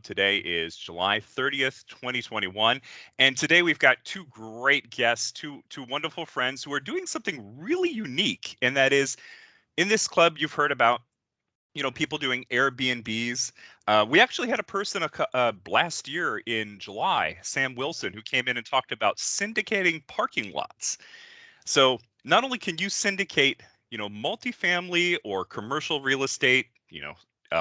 Today is July 30th, 2021. And today we've got two great guests, two wonderful friends who are doing something really unique. And that is, in this club, you've heard about people doing Airbnbs. We actually had a person last year in July, Sam Wilson, who came in and talked about syndicating parking lots. So not only can you syndicate, multifamily or commercial real estate,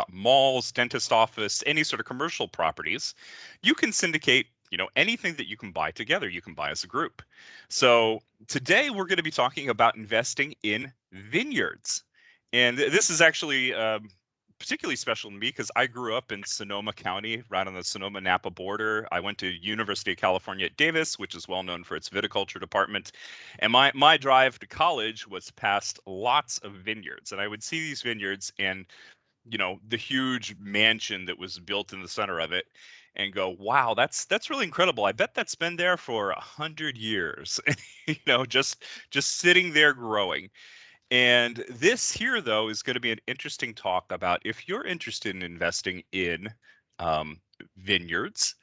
malls, dentist office, any sort of commercial properties, you can syndicate, anything that you can buy together, you can buy as a group. So today we're going to be talking about investing in vineyards. And this is actually particularly special to me because I grew up in Sonoma County, right on the Sonoma-Napa border. I went to University of California at Davis, which is well known for its viticulture department. And my drive to college was past lots of vineyards. And I would see these vineyards and, the huge mansion that was built in the center of it and go, wow, that's really incredible. I bet that's been there for 100 years, just sitting there growing. And this here, though, is going to be an interesting talk about if you're interested in investing in vineyards.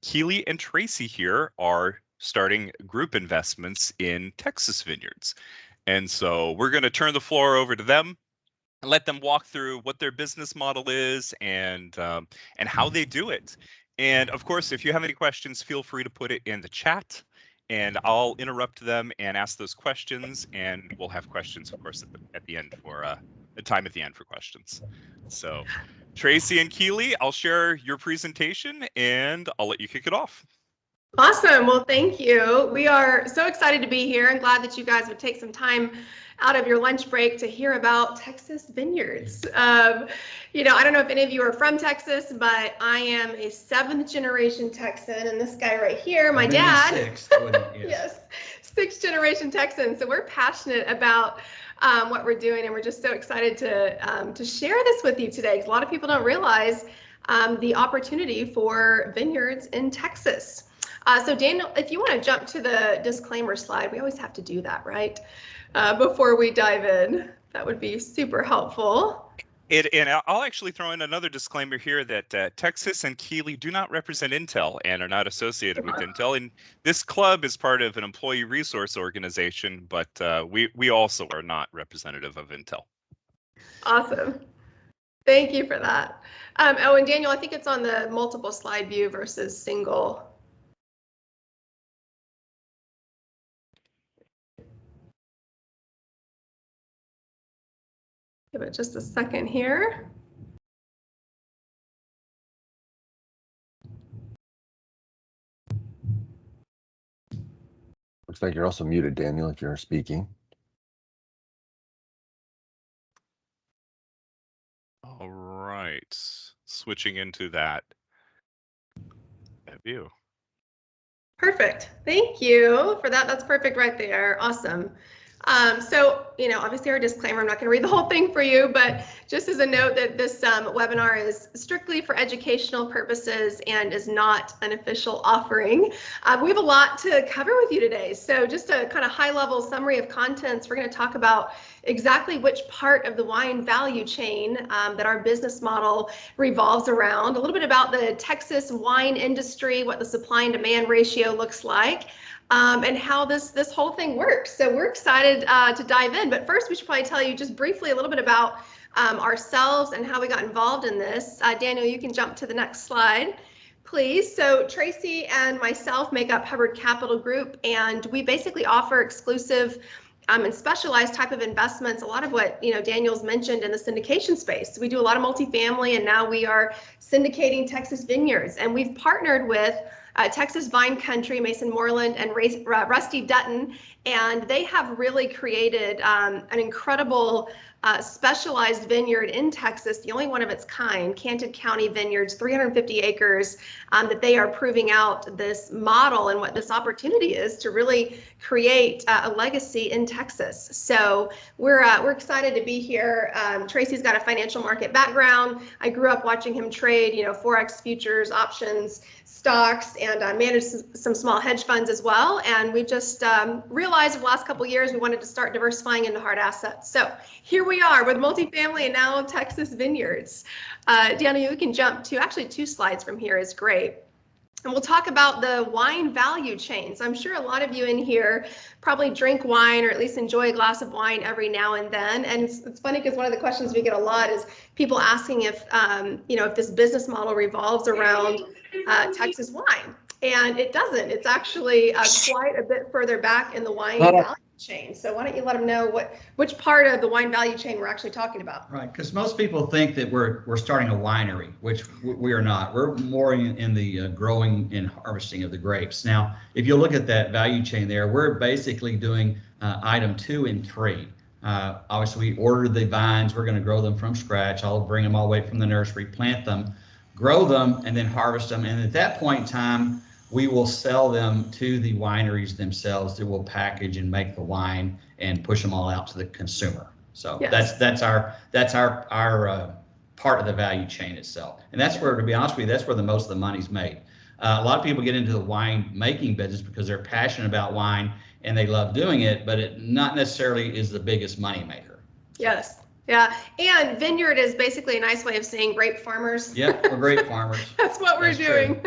Keeley and Tracy here are starting group investments in Texas Vineyards. And so we're going to turn the floor over to them and let them walk through what their business model is and how they do it. And of course, if you have any questions, feel free to put it in the chat. And I'll interrupt them and ask those questions, and we'll have questions, of course, at the end for a time at the end for questions. So, Tracy and Keeley, I'll share your presentation, and I'll let you kick it off. Awesome. Well, thank you. We are so excited to be here and glad that you guys would take some time out of your lunch break to hear about Texas Vineyards. I don't know if any of you are from Texas, but I am a 7th generation Texan, and this guy right here, my dad, yes, 6th generation Texan. So we're passionate about what we're doing, and we're just so excited to share this with you today, because a lot of people don't realize the opportunity for vineyards in Texas. So Daniel, if you want to jump to the disclaimer slide, we always have to do that, right? Before we dive in, that would be super helpful. And I'll actually throw in another disclaimer here that Texas and Keeley do not represent Intel and are not associated with Intel. And this club is part of an employee resource organization, but we also are not representative of Intel. Awesome. Thank you for that. And Daniel, I think it's on the multiple slide view versus single. Give it just a second here. Looks like you're also muted, Daniel, if you're speaking. All right, switching into that view. Perfect. Thank you for that. That's perfect right there. Awesome. So, obviously our disclaimer, I'm not going to read the whole thing for you, but just as a note that this webinar is strictly for educational purposes and is not an official offering. We have a lot to cover with you today. So just a kind of high level summary of contents. We're going to talk about exactly which part of the wine value chain that our business model revolves around, a little bit about the Texas wine industry, what the supply and demand ratio looks like, and how this whole thing works. So we're excited to dive in, but first we should probably tell you just briefly a little bit about ourselves and how we got involved in this. Daniel, you can jump to the next slide, please. So Tracy and myself make up Hubbard Capital Group, and we basically offer exclusive and specialized type of investments, a lot of what Daniel's mentioned in the syndication space. So we do a lot of multifamily, and now we are syndicating Texas Vineyards, and we've partnered with Texas Vine Country, Mason Moreland, and Rusty Dutton, and they have really created an incredible specialized vineyard in Texas, the only one of its kind, Canton County Vineyards, 350 acres, that they are proving out this model and what this opportunity is to really create a legacy in Texas. So we're excited to be here. Tracy's got a financial market background. I grew up watching him trade, Forex futures, options, stocks, and manage some small hedge funds as well. And we just realized over the last couple of years we wanted to start diversifying into hard assets. So here we are with multifamily and now Texas Vineyards. Daniel, you can jump to actually 2 slides from here is great. And we'll talk about the wine value chain. So I'm sure a lot of you in here probably drink wine or at least enjoy a glass of wine every now and then. And it's funny because one of the questions we get a lot is people asking if, if this business model revolves around Texas wine. And it doesn't. It's actually quite a bit further back in the wine value chain. So why don't you let them know which part of the wine value chain we're actually talking about? Right, because most people think that we're starting a winery, which we are not. We're more in the growing and harvesting of the grapes. Now, if you look at that value chain there, we're basically doing item 2 and 3. Obviously, we order the vines. We're going to grow them from scratch. I'll bring them all the way from the nursery, plant them, grow them, and then harvest them. And at that point in time, we will sell them to the wineries themselves that will package and make the wine and push them all out to the consumer. So yes. that's our part of the value chain itself. And that's where, to be honest with you, that's where the most of the money's made. A lot of people get into the wine making business because they're passionate about wine and they love doing it, but it not necessarily is the biggest money maker. Yes. Yeah, and vineyard is basically a nice way of saying grape farmers. Yep, we're grape farmers. That's what we're doing.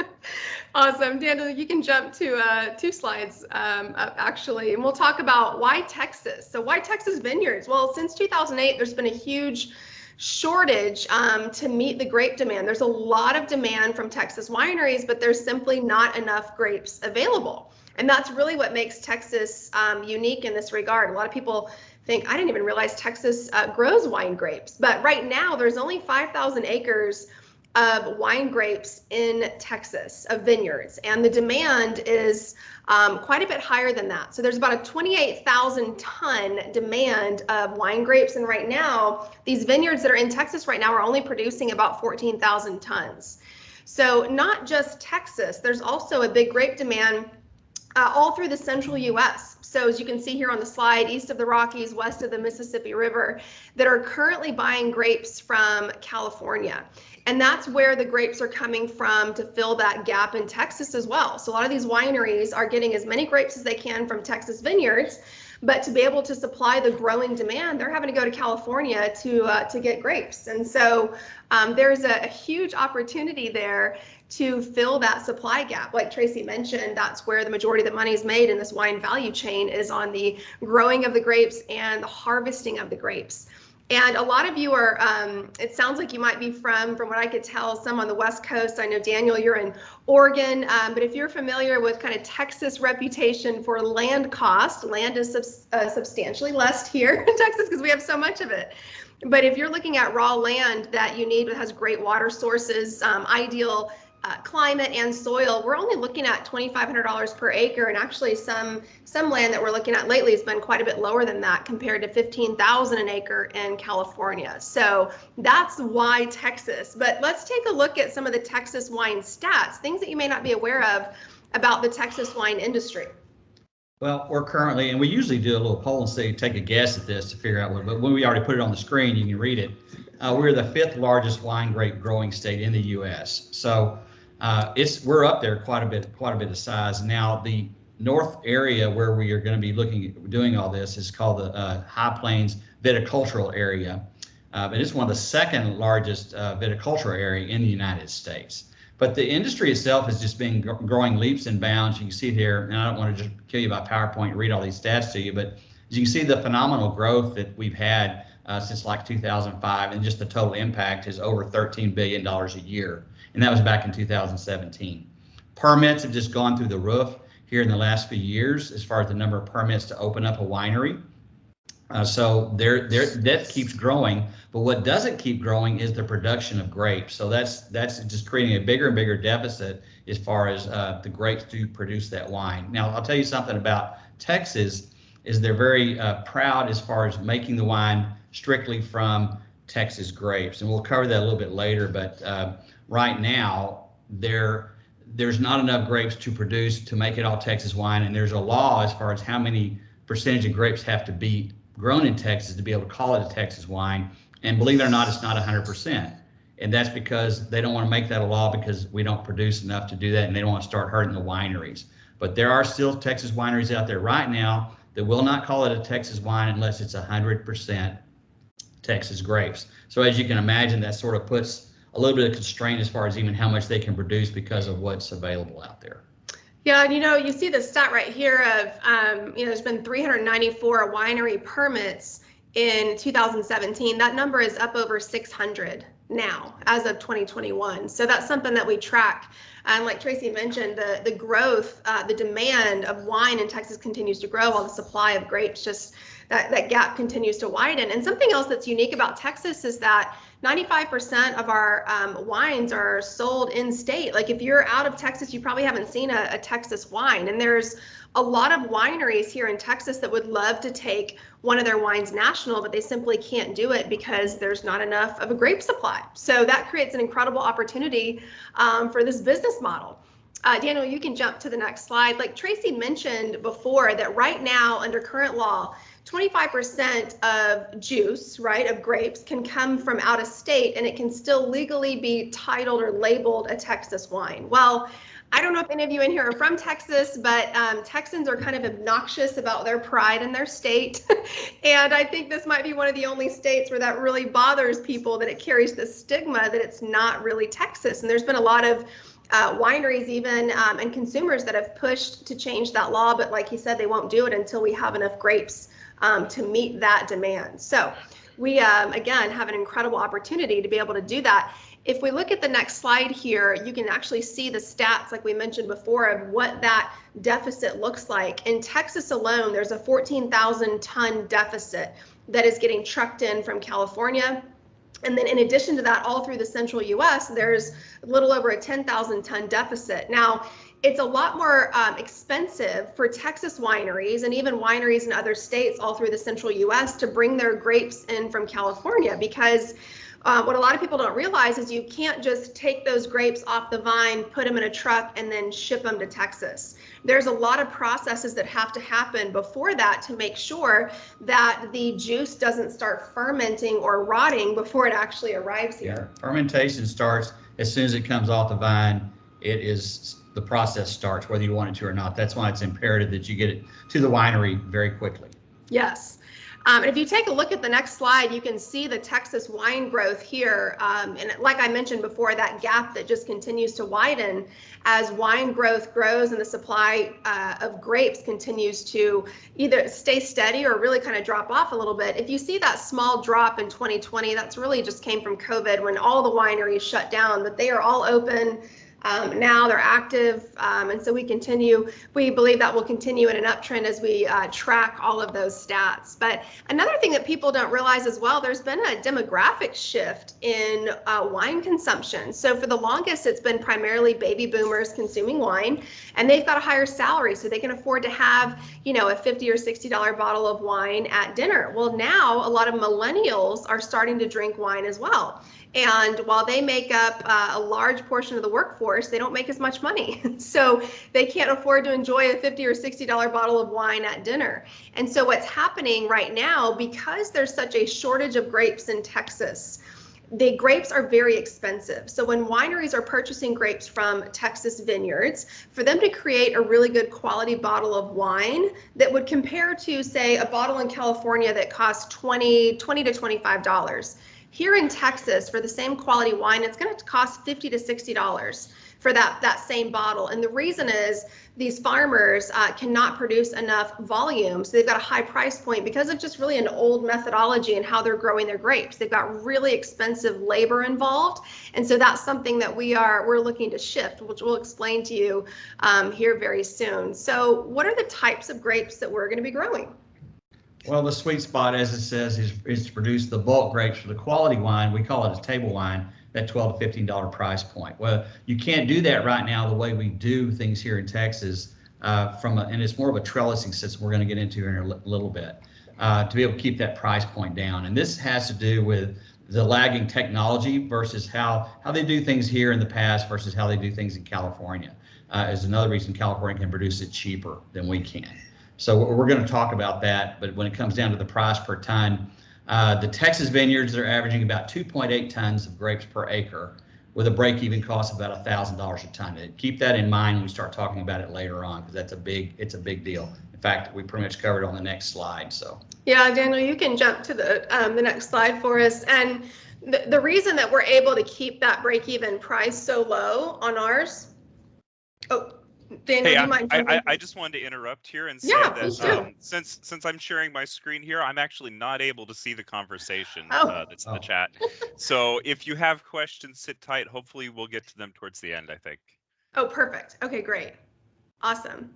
Awesome. Daniel, you can jump to 2 slides up actually, and we'll talk about why Texas. So why Texas Vineyards? Well, since 2008, there's been a huge shortage to meet the grape demand. There's a lot of demand from Texas wineries, but there's simply not enough grapes available. And that's really what makes Texas unique in this regard. A lot of people think, I didn't even realize Texas grows wine grapes. But right now, there's only 5,000 acres of wine grapes in Texas, of vineyards. And the demand is quite a bit higher than that. So there's about a 28,000 ton demand of wine grapes. And right now, these vineyards that are in Texas right now are only producing about 14,000 tons. So not just Texas, there's also a big grape demand all through the central US. So as you can see here on the slide, east of the Rockies, west of the Mississippi River, that are currently buying grapes from California. And that's where the grapes are coming from to fill that gap in Texas as well. So a lot of these wineries are getting as many grapes as they can from Texas Vineyards, but to be able to supply the growing demand, they're having to go to California to get grapes. And so there's a huge opportunity there to fill that supply gap. Like Tracy mentioned, that's where the majority of the money is made in this wine value chain, is on the growing of the grapes and the harvesting of the grapes. And a lot of you are, it sounds like you might be from what I could tell, some on the West Coast. I know, Daniel, you're in Oregon, but if you're familiar with kind of Texas' reputation for land cost, land is substantially less here in Texas because we have so much of it. But if you're looking at raw land that you need, that has great water sources, ideal climate and soil, we're only looking at $2,500 per acre, and actually some land that we're looking at lately has been quite a bit lower than that, compared to $15,000 an acre in California. So that's why Texas. But let's take a look at some of the Texas wine stats, things that you may not be aware of about the Texas wine industry. Well, we're currently, and we usually do a little poll and say, take a guess at this to figure out what, but when we already put it on the screen, you can read it. We're the 5th largest wine grape growing state in the U.S. So we're up there quite a bit of size. Now the north area where we are going to be doing all this is called the High Plains Viticultural Area, but it's one of the 2nd largest viticultural area in the United States. But the industry itself has just been growing leaps and bounds. You can see here, and I don't want to just kill you by PowerPoint and read all these stats to you, but as you can see, the phenomenal growth that we've had since like 2005, and just the total impact is over $13 billion a year. And that was back in 2017. Permits have just gone through the roof here in the last few years as far as the number of permits to open up a winery. So that keeps growing, but what doesn't keep growing is the production of grapes. So that's just creating a bigger and bigger deficit as far as the grapes to produce that wine. Now, I'll tell you something about Texas, is they're very proud as far as making the wine strictly from Texas grapes. And we'll cover that a little bit later, but right now, there's not enough grapes to produce to make it all Texas wine, and there's a law as far as how many percentage of grapes have to be grown in Texas to be able to call it a Texas wine. And believe it or not, it's not 100%. And that's because they don't want to make that a law because we don't produce enough to do that, and they don't want to start hurting the wineries. But there are still Texas wineries out there right now that will not call it a Texas wine unless it's 100% Texas grapes. So as you can imagine, that sort of puts a little bit of constraint as far as even how much they can produce because of what's available out there. Yeah, and you see the stat right here of, there's been 394 winery permits in 2017. That number is up over 600 now as of 2021. So that's something that we track. And like Tracy mentioned, the growth, the demand of wine in Texas continues to grow while the supply of grapes just, that gap continues to widen. And something else that's unique about Texas is that 95% of our wines are sold in state. Like if you're out of Texas, you probably haven't seen a Texas wine. And there's a lot of wineries here in Texas that would love to take one of their wines national, but they simply can't do it because there's not enough of a grape supply. So that creates an incredible opportunity for this business model. Daniel, you can jump to the next slide. Like Tracy mentioned before, that right now under current law, 25% of juice, right, of grapes can come from out of state, and it can still legally be titled or labeled a Texas wine. Well, I don't know if any of you in here are from Texas, but Texans are kind of obnoxious about their pride in their state. And I think this might be one of the only states where that really bothers people, that it carries the stigma that it's not really Texas. And there's been a lot of wineries even and consumers that have pushed to change that law, but like he said, they won't do it until we have enough grapes to meet that demand. So we again have an incredible opportunity to be able to do that. If we look at the next slide here, you can actually see the stats like we mentioned before of what that deficit looks like. In Texas alone, there's a 14,000 ton deficit that is getting trucked in from California. And then in addition to that, all through the central US, there's a little over a 10,000 ton deficit. Now, it's a lot more expensive for Texas wineries and even wineries in other states all through the central US to bring their grapes in from California, because what a lot of people don't realize is you can't just take those grapes off the vine, put them in a truck, and then ship them to Texas. There's a lot of processes that have to happen before that to make sure that the juice doesn't start fermenting or rotting before it actually arrives here. Yeah. Fermentation starts as soon as it comes off the vine. The process starts whether you want it to or not. That's why it's imperative that you get it to the winery very quickly. Yes. And if you take a look at the next slide, you can see the Texas wine growth here. And like I mentioned before, that gap that just continues to widen as wine growth grows and the supply of grapes continues to either stay steady or really kind of drop off a little bit. If you see that small drop in 2020, that's really just came from COVID when all the wineries shut down, but they are all open. Now they're active, and so we believe that will continue in an uptrend as we track all of those stats. But another thing that people don't realize as well, there's been a demographic shift in wine consumption. So for the longest, it's been primarily baby boomers consuming wine, and they've got a higher salary, so they can afford to have, a $50 or $60 bottle of wine at dinner. Well, now a lot of millennials are starting to drink wine as well. And while they make up a large portion of the workforce, they don't make as much money. So they can't afford to enjoy a $50 or $60 bottle of wine at dinner. And so what's happening right now, because there's such a shortage of grapes in Texas, the grapes are very expensive. So when wineries are purchasing grapes from Texas Vineyards, for them to create a really good quality bottle of wine that would compare to, say, a bottle in California that costs $20 to $25. Here in Texas, for the same quality wine, it's going to cost $50 to $60 for that same bottle. And the reason is these farmers cannot produce enough volume. So they've got a high price point because of just really an old methodology and how they're growing their grapes. They've got really expensive labor involved. And so that's something that we're looking to shift, which we'll explain to you here very soon. So what are the types of grapes that we're going to be growing? Well, the sweet spot, as it says, is to produce the bulk grapes for the quality wine. We call it a table wine, that $12 to $15 price point. Well, you can't do that right now the way we do things here in Texas and it's more of a trellising system we're going to get into here in a little bit to be able to keep that price point down. And this has to do with the lagging technology versus how they do things here in the past versus how they do things in California. Is another reason California can produce it cheaper than we can. So we're going to talk about that, but when it comes down to the price per ton, The Texas Vineyards, they're averaging about 2.8 tons of grapes per acre with a break-even cost of about $1,000 a ton. And keep that in mind when we start talking about it later on, because it's a big deal. In fact, we pretty much covered it on the next slide. So yeah, Daniel, you can jump to the next slide for us. And the reason that we're able to keep that break-even price so low on ours. Oh, Daniel, Hey, do you mind? I just wanted to interrupt here and say Yeah, please do. that since I'm sharing my screen here, I'm actually not able to see the conversation that's in the Oh. chat. So if you have questions, sit tight. Hopefully we'll get to them towards the end, I think. Oh, perfect. Okay, great. Awesome.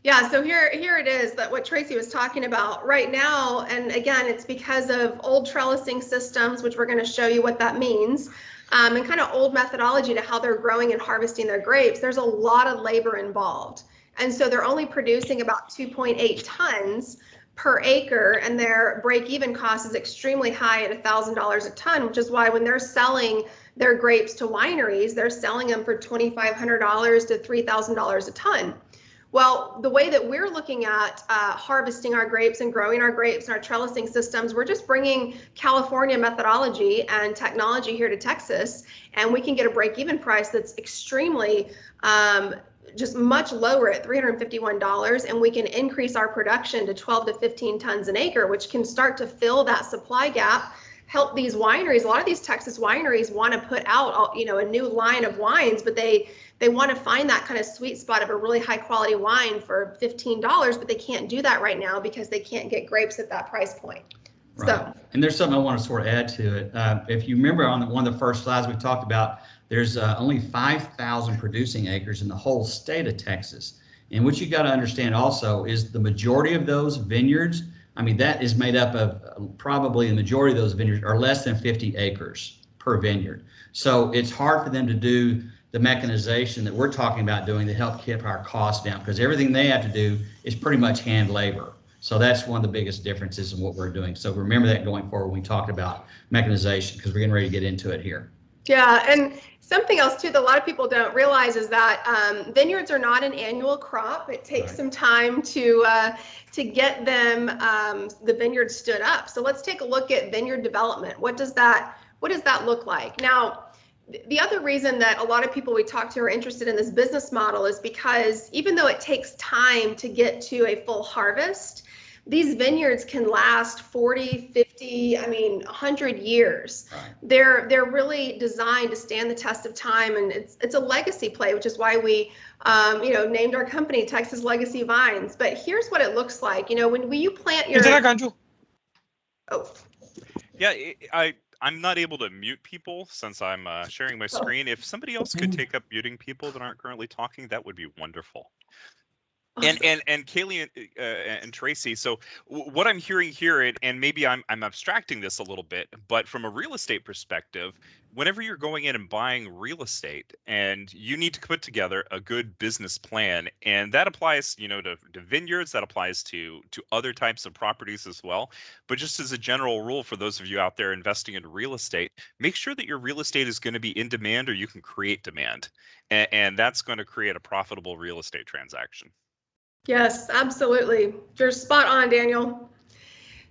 Yeah, so here it is, that what Tracy was talking about right now. And again, it's because of old trellising systems, which we're going to show you what that means, and kind of old methodology to how they're growing and harvesting their grapes. There's a lot of labor involved. And so they're only producing about 2.8 tons per acre, and their break-even cost is extremely high at $1,000 a ton, which is why when they're selling their grapes to wineries, they're selling them for $2,500 to $3,000 a ton. Well, the way that we're looking at harvesting our grapes and growing our grapes and our trellising systems, we're just bringing California methodology and technology here to Texas, and we can get a break-even price that's extremely just much lower at $351, and we can increase our production to 12 to 15 tons an acre, which can start to fill that supply gap, help these wineries. A lot of these Texas wineries want to put out, a new line of wines, but they want to find that kind of sweet spot of a really high quality wine for $15, but they can't do that right now because they can't get grapes at that price point. Right. So, and there's something I want to sort of add to it. If you remember on one of the first slides we talked about, there's only 5,000 producing acres in the whole state of Texas. And what you got to understand also is the majority of those vineyards, I mean, that is made up of probably the majority of those vineyards are less than 50 acres per vineyard. So it's hard for them to do the mechanization that we're talking about doing to help keep our costs down, because everything they have to do is pretty much hand labor. So that's one of the biggest differences in what we're doing. So remember that going forward when we talked about mechanization, because we're getting ready to get into it here. yeah, and something else too that a lot of people don't realize is that vineyards are not an annual crop. It takes some time to get them the vineyard stood up. So let's take a look at vineyard development. What does that look like? Now, the other reason that a lot of people we talk to are interested in this business model is because even though it takes time to get to a full harvest, these vineyards can last 40, 50, 100 years. Right. They're really designed to stand the test of time, and it's a legacy play, which is why we named our company Texas Legacy Vines. But here's what it looks like. When you plant your Yeah, I'm not able to mute people since I'm sharing my screen. If somebody else could take up muting people that aren't currently talking, that would be wonderful. Awesome. And Keeley and Tracy, so what I'm hearing here, and maybe I'm abstracting this a little bit, but from a real estate perspective, whenever you're going in and buying real estate, and you need to put together a good business plan, and that applies, to vineyards, that applies to other types of properties as well. But just as a general rule for those of you out there investing in real estate, make sure that your real estate is going to be in demand, or you can create demand, and that's going to create a profitable real estate transaction. Yes, absolutely. You're spot on, Daniel.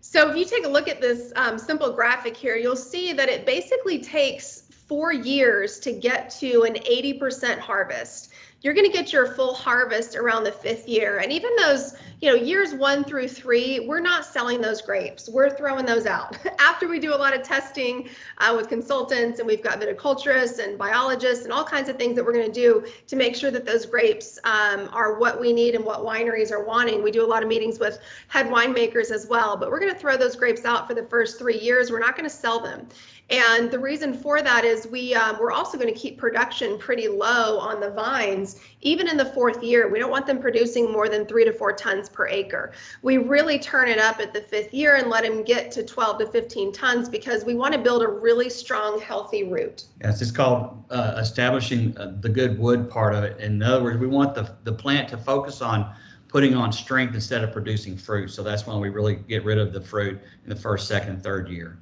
So if you take a look at this simple graphic here, you'll see that it basically takes 4 years to get to an 80% harvest. You're going to get your full harvest around the 5th year. And even those, years 1 through 3, we're not selling those grapes. We're throwing those out. After we do a lot of testing with consultants, and we've got viticulturists and biologists and all kinds of things that we're going to do to make sure that those grapes are what we need and what wineries are wanting. We do a lot of meetings with head winemakers as well, but we're going to throw those grapes out for the first 3 years. We're not going to sell them. And the reason for that is we're also going to keep production pretty low on the vines, even in the 4th year. We don't want them producing more than 3 to 4 tons per acre. We really turn it up at the 5th year and let them get to 12 to 15 tons because we want to build a really strong, healthy root. Yes, it's called establishing the good wood part of it. In other words, we want the plant to focus on putting on strength instead of producing fruit. So that's when we really get rid of the fruit in the 1st, 2nd, 3rd year.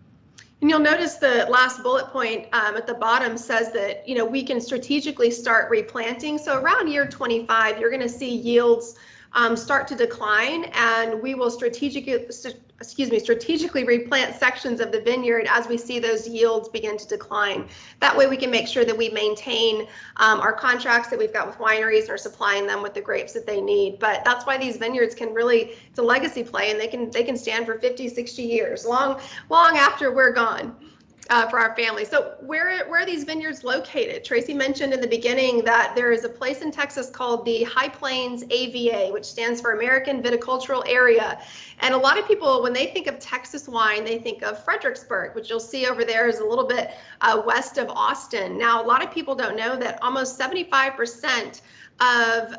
And you'll notice the last bullet point at the bottom says that, we can strategically start replanting. So around year 25, you're going to see yields start to decline, and we will strategically replant sections of the vineyard as we see those yields begin to decline. That way we can make sure that we maintain our contracts that we've got with wineries and are supplying them with the grapes that they need. But that's why these vineyards can really, it's a legacy play, and they can stand for 50, 60 years, long after we're gone. For our family. So where are these vineyards located? Tracy mentioned in the beginning that there is a place in Texas called the High Plains AVA, which stands for American Viticultural Area. And a lot of people, when they think of Texas wine, they think of Fredericksburg, which you'll see over there is a little bit west of Austin. Now, a lot of people don't know that almost 75% of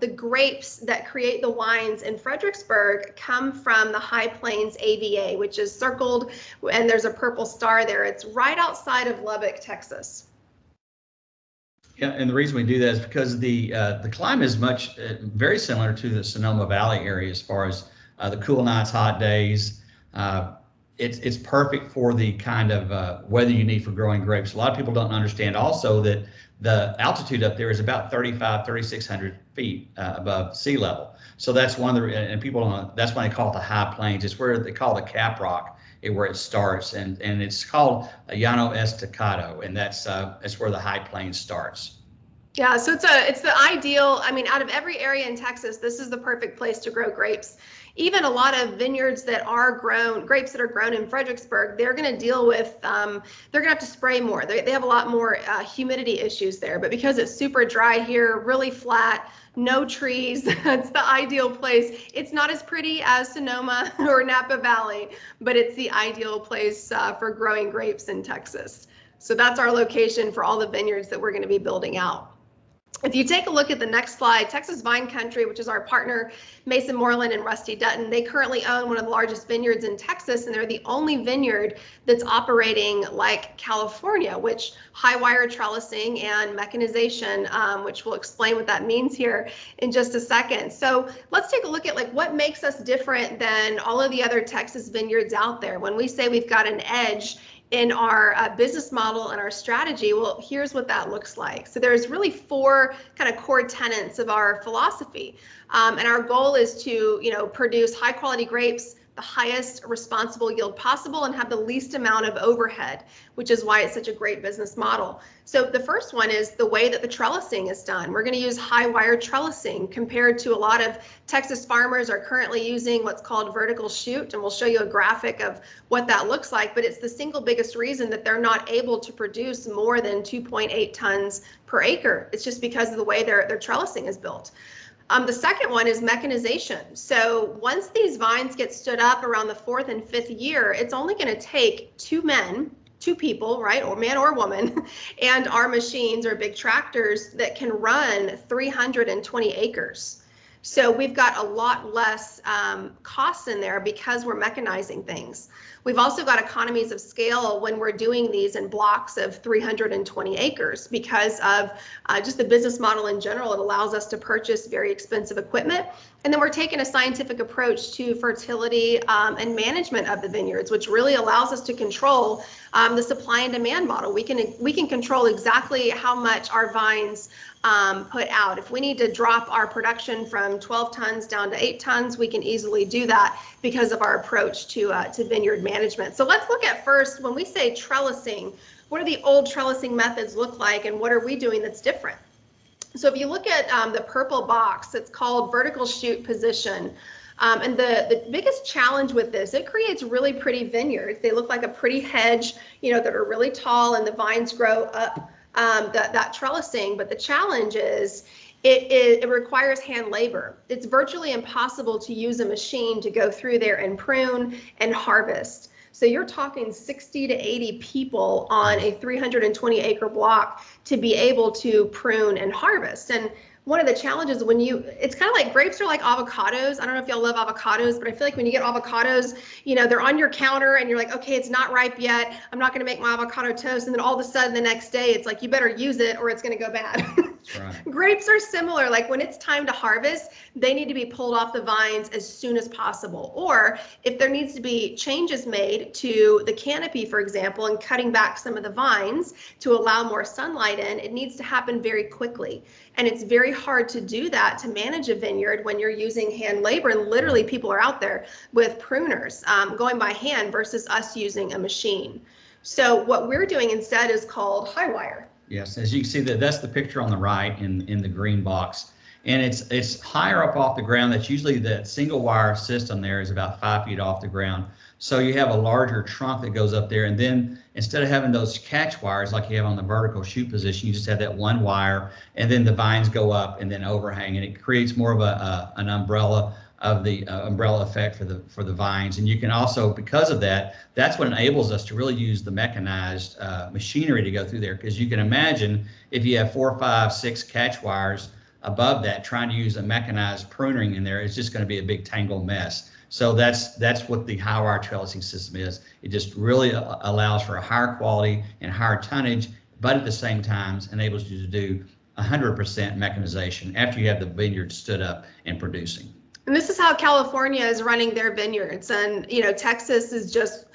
the grapes that create the wines in Fredericksburg come from the High Plains AVA, which is circled, and there's a purple star there. It's right outside of Lubbock, Texas. Yeah, and the reason we do that is because the climate is very similar to the Sonoma Valley area as far as the cool nights, hot days. It's perfect for the kind of weather you need for growing grapes. A lot of people don't understand also that the altitude up there is about 3,600 feet above sea level. So that's one of the, and people don't know, that's why they call it the High Plains. It's where they call the cap rock, where it starts, and it's called Llano Estacado, and that's where the High Plains starts. Yeah, so it's the ideal, I mean, out of every area in Texas, this is the perfect place to grow grapes. Even a lot of vineyards that are grapes that are grown in Fredericksburg, they're going to deal with, they're going to have to spray more. They have a lot more humidity issues there, but because it's super dry here, really flat, no trees, it's the ideal place. It's not as pretty as Sonoma or Napa Valley, but it's the ideal place for growing grapes in Texas. So that's our location for all the vineyards that we're going to be building out. If you take a look at the next slide, Texas Vine Country, which is our partner, Mason Moreland and Rusty Dutton, they currently own one of the largest vineyards in Texas, and they're the only vineyard that's operating like California, which high wire trellising and mechanization, which we'll explain what that means here in just a second. So let's take a look at like what makes us different than all of the other Texas vineyards out there. When we say we've got an edge in our business model and our strategy, well, here's what that looks like. So there's really four kind of core tenets of our philosophy. And our goal is to, produce high quality grapes, the highest responsible yield possible, and have the least amount of overhead, which is why it's such a great business model. So the first one is the way that the trellising is done. We're going to use high wire trellising compared to a lot of Texas farmers are currently using what's called vertical shoot, and we'll show you a graphic of what that looks like, but it's the single biggest reason that they're not able to produce more than 2.8 tons per acre. It's just because of the way their trellising is built. The second one is mechanization. So once these vines get stood up around the 4th and 5th year, it's only going to take two people, right, or man or woman, and our machines or big tractors that can run 320 acres. So we've got a lot less costs in there because we're mechanizing things. We've also got economies of scale when we're doing these in blocks of 320 acres because of just the business model in general. It allows us to purchase very expensive equipment. And then we're taking a scientific approach to fertility and management of the vineyards, which really allows us to control the supply and demand model. We can control exactly how much our vines put out. If we need to drop our production from 12 tons down to 8 tons, we can easily do that because of our approach to vineyard management. So let's look at first, when we say trellising, what do the old trellising methods look like and what are we doing that's different? So if you look at the purple box, it's called vertical shoot position. And the biggest challenge with this, it creates really pretty vineyards. They look like a pretty hedge, that are really tall and the vines grow up that trellising. But the challenge is it requires hand labor. It's virtually impossible to use a machine to go through there and prune and harvest. So you're talking 60 to 80 people on a 320 acre block to be able to prune and harvest. And one of the challenges it's kind of like grapes are like avocados. I don't know if y'all love avocados, but I feel like when you get avocados, they're on your counter and you're like, okay, it's not ripe yet. I'm not going to make my avocado toast. And then all of a sudden the next day, it's like, you better use it or it's going to go bad. That's right. Grapes are similar. Like when it's time to harvest, they need to be pulled off the vines as soon as possible. Or if there needs to be changes made to the canopy, for example, and cutting back some of the vines to allow more sunlight in, it needs to happen very quickly. And it's very hard to do that, to manage a vineyard when you're using hand labor. And literally people are out there with pruners going by hand versus us using a machine. So what we're doing instead is called high wire. Yes, as you can see, that's the picture on the right in the green box. And it's higher up off the ground. That's usually that single wire system there is about 5 feet off the ground. So you have a larger trunk that goes up there. And then instead of having those catch wires like you have on the vertical shoot position, you just have that one wire, and then the vines go up and then overhang. And it creates more of an umbrella of the umbrella effect for the vines. And you can also, because of that, that's what enables us to really use the mechanized machinery to go through there. Because you can imagine if you have 4, 5, 6 catch wires above that, trying to use a mechanized pruning in there, it's just going to be a big tangled mess. So that's what the high wire trellising system is. It just really allows for a higher quality and higher tonnage, but at the same time enables you to do 100% mechanization after you have the vineyard stood up and producing. And this is how California is running their vineyards. And, you know, Texas is just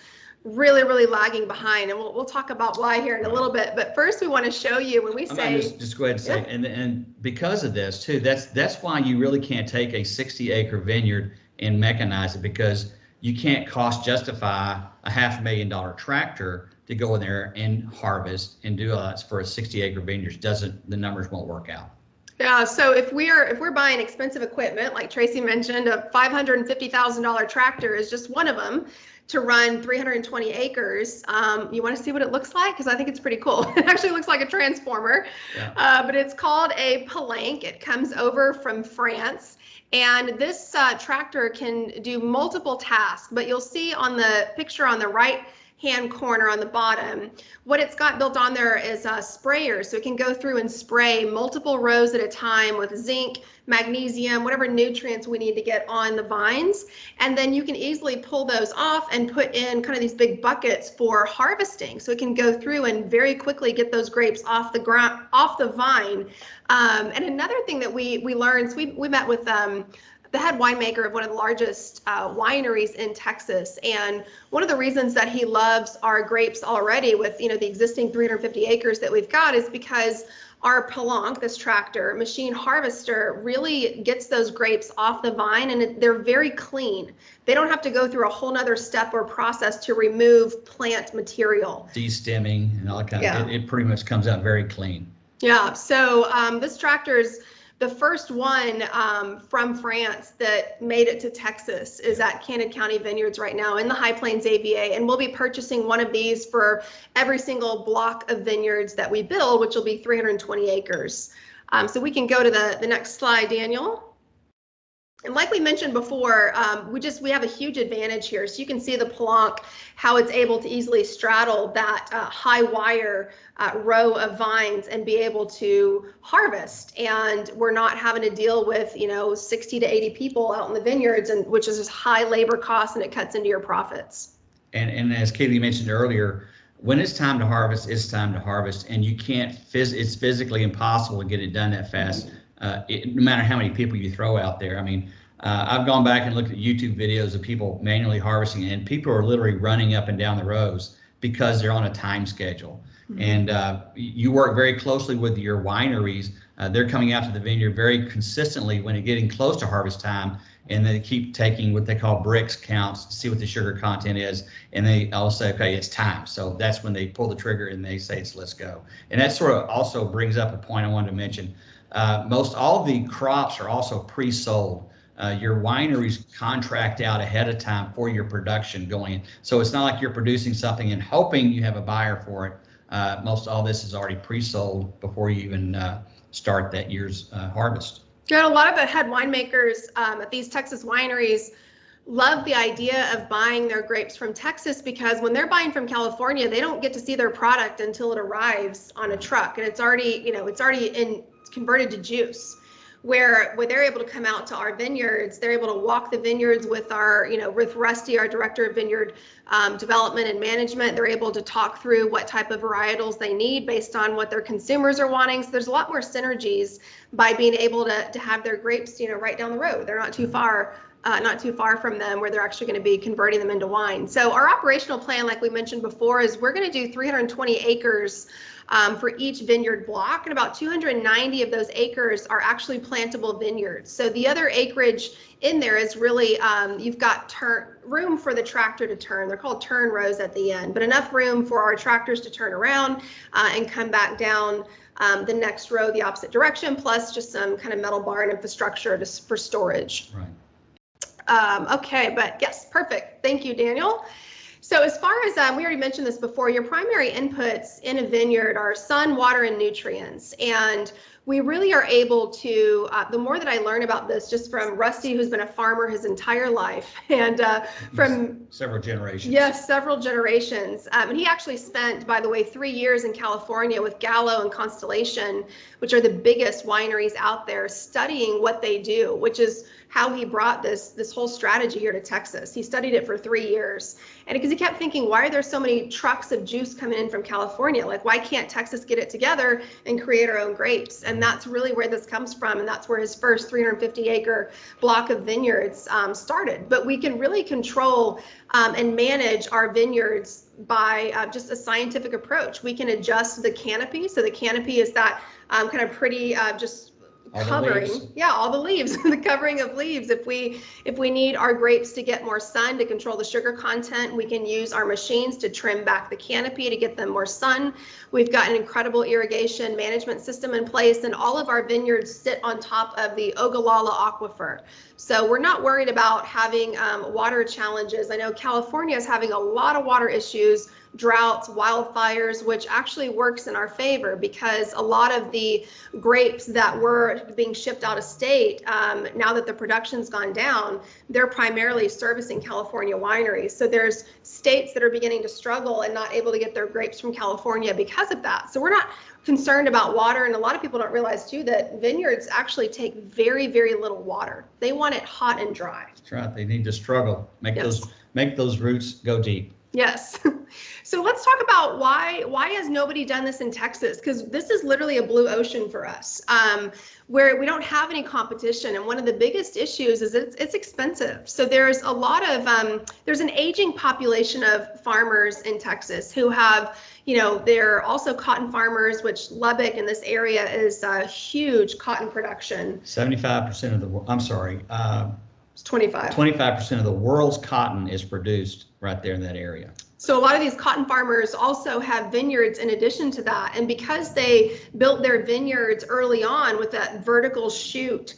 really, really lagging behind. And we'll talk about why here in a little bit. But first, we want to show you when we say. Just go ahead and say, and because of this too, that's why you really can't take a 60-acre vineyard and mechanize it, because you can't cost justify a $500,000 tractor to go in there and harvest and do for a 60-acre vineyard. The numbers won't work out. Yeah, so if we're buying expensive equipment, like Tracy mentioned, a $550,000 tractor is just one of them to run 320 acres. You want to see what it looks like? Because I think it's pretty cool. It actually looks like a transformer, but it's called a palanque. It comes over from France. And this tractor can do multiple tasks, but you'll see on the picture on the right hand corner on the bottom, what it's got built on there is a sprayer. So it can go through and spray multiple rows at a time with zinc, magnesium, whatever nutrients we need to get on the vines. And then you can easily pull those off and put in kind of these big buckets for harvesting. So it can go through and very quickly get those grapes off the ground, off the vine. And another thing that we learned, so we met with the head winemaker of one of the largest wineries in Texas. And one of the reasons that he loves our grapes already with, you know, the existing 350 acres that we've got is because our palanque, this tractor, machine harvester, really gets those grapes off the vine, and they're very clean. They don't have to go through a whole nother step or process to remove plant material. De-stemming and all that kind of, it pretty much comes out very clean. Yeah, so this tractor is the first one from France that made it to Texas, is at Cannon County Vineyards right now in the High Plains AVA. And we'll be purchasing one of these for every single block of vineyards that we build, which will be 320 acres. So we can go to the next slide, Daniel. And like we mentioned before, we have a huge advantage here. So you can see the palanque, how it's able to easily straddle that high wire row of vines and be able to harvest. And we're not having to deal with, 60 to 80 people out in the vineyards, and which is just high labor costs, and it cuts into your profits. And as Keeley mentioned earlier, when it's time to harvest, it's time to harvest, and you can't it's physically impossible to get it done that fast. No matter how many people you throw out there. I mean, I've gone back and looked at YouTube videos of people manually harvesting, and people are literally running up and down the rows because they're on a time schedule. Mm-hmm. And you work very closely with your wineries. They're coming out to the vineyard very consistently when it's getting close to harvest time, and they keep taking what they call bricks counts to see what the sugar content is, and they all say, okay, it's time. So that's when they pull the trigger and they say, let's go. And that sort of also brings up a point I wanted to mention. Most all the crops are also pre-sold. Your wineries contract out ahead of time for your production going in. So it's not like you're producing something and hoping you have a buyer for it. Most all this is already pre-sold before you even start that year's harvest. Yeah, a lot of the head winemakers at these Texas wineries love the idea of buying their grapes from Texas, because when they're buying from California, they don't get to see their product until it arrives on a truck, and it's already converted to juice. where they're able to come out to our vineyards. They're able to walk the vineyards with our, with Rusty, our director of vineyard development and management. They're able to talk through what type of varietals they need based on what their consumers are wanting. So there's a lot more synergies by being able to have their grapes, right down the road. They're not too far from them where they're actually going to be converting them into wine. So our operational plan, like we mentioned before, is we're going to do 320 acres for each vineyard block, and about 290 of those acres are actually plantable vineyards. So the other acreage in there is really, you've got room for the tractor to turn. They're called turn rows at the end, but enough room for our tractors to turn around and come back down the next row the opposite direction, plus just some kind of metal barn infrastructure for storage. Right. Okay, but yes, perfect. Thank you, Daniel. So as far as, we already mentioned this before, your primary inputs in a vineyard are sun, water, and nutrients. And we really are able to, the more that I learn about this, just from Rusty, who's been a farmer his entire life, and from several generations. Yes, several generations. And he actually spent, by the way, 3 years in California with Gallo and Constellation, which are the biggest wineries out there, studying what they do, which is how he brought this whole strategy here to Texas. He studied it for 3 years. And because he kept thinking, why are there so many trucks of juice coming in from California? Like, why can't Texas get it together and create our own grapes? And that's really where this comes from. And that's where his first 350 acre block of vineyards started. But we can really control and manage our vineyards by just a scientific approach. We can adjust the canopy. So the canopy is that kind of pretty just covering, all the leaves, the covering of leaves. If we need our grapes to get more sun to control the sugar content, we can use our machines to trim back the canopy to get them more sun. We've got an incredible irrigation management system in place, and all of our vineyards sit on top of the Ogallala Aquifer. So we're not worried about having water challenges. I know California is having a lot of water issues, droughts, wildfires, which actually works in our favor because a lot of the grapes that were being shipped out of state, now that the production's gone down, they're primarily servicing California wineries. So there's states that are beginning to struggle and not able to get their grapes from California because of that. So we're not concerned about water, and a lot of people don't realize too that vineyards actually take very, very little water. They want it hot and dry. That's right. They need to struggle, make those roots go deep. Yes. So let's talk about why has nobody done this in Texas? Because this is literally a blue ocean for us, where we don't have any competition. And one of the biggest issues is it's expensive. So there's a lot of, there's an aging population of farmers in Texas who have, they're also cotton farmers, which Lubbock in this area is a huge cotton production. 75% of the, it's 25. 25% of the world's cotton is produced right there in that area. So a lot of these cotton farmers also have vineyards in addition to that. And because they built their vineyards early on with that vertical shoot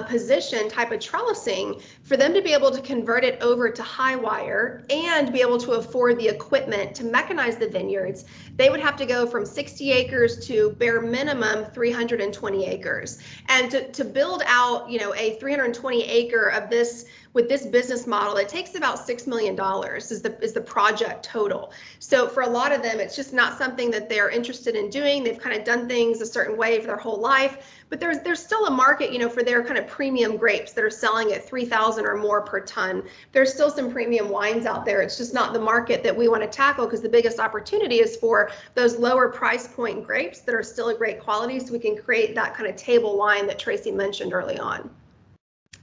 position type of trellising, for them to be able to convert it over to high wire and be able to afford the equipment to mechanize the vineyards, they would have to go from 60 acres to bare minimum 320 acres. And to build out, a 320 acre of this with this business model, it takes about $6 million is the project total. So for a lot of them, it's just not something that they're interested in doing. They've kind of done things a certain way for their whole life, but there's still a market, for their kind of premium grapes that are selling at 3,000 or more per ton. There's still some premium wines out there. It's just not the market that we want to tackle, because the biggest opportunity is for those lower price point grapes that are still a great quality, so we can create that kind of table wine that Tracy mentioned early on.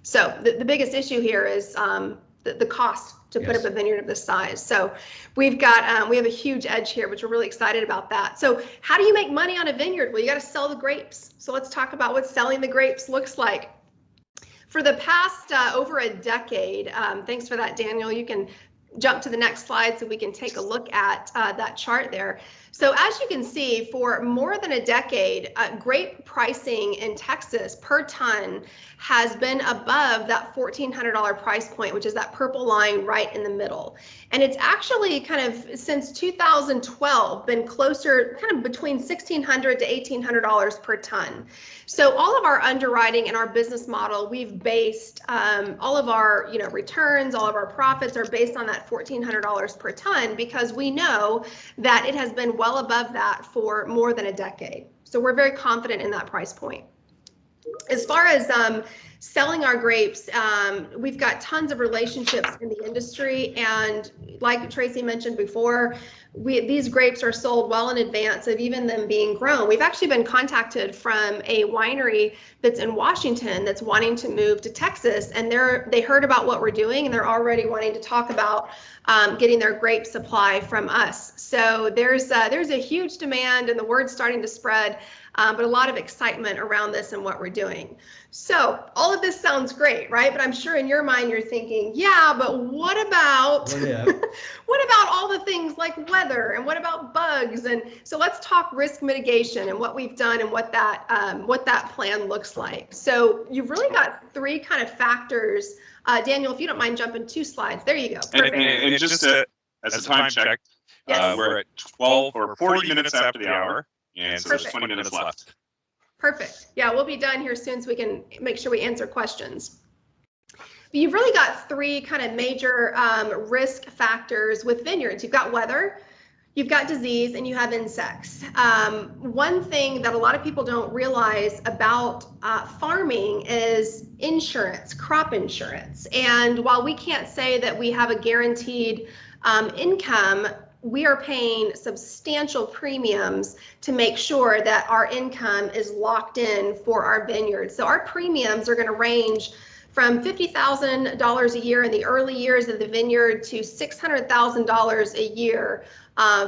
So the biggest issue here is the cost to put up a vineyard of this size. So we've got, we have a huge edge here, which we're really excited about that. So how do you make money on a vineyard? Well, you got to sell the grapes. So let's talk about what selling the grapes looks like. For the past over a decade, thanks for that, Daniel. You can jump to the next slide so we can take a look at that chart there. So as you can see, for more than a decade, grape pricing in Texas per ton has been above that $1,400 price point, which is that purple line right in the middle. And it's actually kind of since 2012 been closer, kind of between $1,600 to $1,800 per ton. So all of our underwriting and our business model, we've based all of our returns, all of our profits are based on that $1,400 per ton, because we know that it has been well above that for more than a decade. So we're very confident in that price point. As far as selling our grapes, we've got tons of relationships in the industry, and like Tracy mentioned before, these grapes are sold well in advance of even them being grown. We've actually been contacted from a winery that's in Washington that's wanting to move to Texas, and they heard about what we're doing, and they're already wanting to talk about getting their grape supply from us. So there's a huge demand, and the word's starting to spread, but a lot of excitement around this and what we're doing. So all of this sounds great, right? But I'm sure in your mind you're thinking, yeah, but what about what about all the things like weather, and what about bugs? And so let's talk risk mitigation and what we've done and what that plan looks like. So you've really got three kind of factors. Daniel, if you don't mind jumping 2 slides, there you go. Perfect. And just as a time check, yes. We're at 12 or 40 minutes after the hour, and so there's 20 minutes left. Perfect. Yeah, we'll be done here soon so we can make sure we answer questions. You've really got 3 kind of major risk factors with vineyards. You've got weather, you've got disease, and you have insects. One thing that a lot of people don't realize about farming is insurance, crop insurance. And while we can't say that we have a guaranteed income, we are paying substantial premiums to make sure that our income is locked in for our vineyards. So our premiums are going to range from $50,000 a year in the early years of the vineyard to $600,000 a year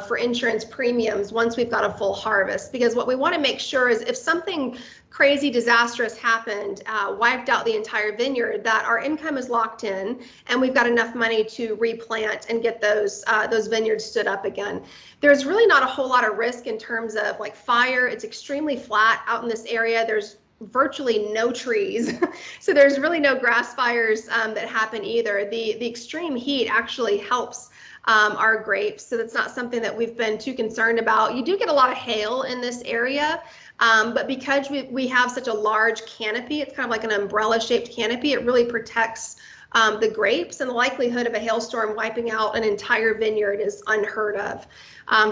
for insurance premiums once we've got a full harvest. Because what we want to make sure is if something crazy disastrous happened, wiped out the entire vineyard, that our income is locked in and we've got enough money to replant and get those vineyards stood up again. There's really not a whole lot of risk in terms of like fire. It's extremely flat out in this area. There's virtually no trees. So there's really no grass fires that happen either. The extreme heat actually helps our grapes. So that's not something that we've been too concerned about. You do get a lot of hail in this area, but because we have such a large canopy, it's kind of like an umbrella shaped canopy, it really protects the grapes, and the likelihood of a hailstorm wiping out an entire vineyard is unheard of.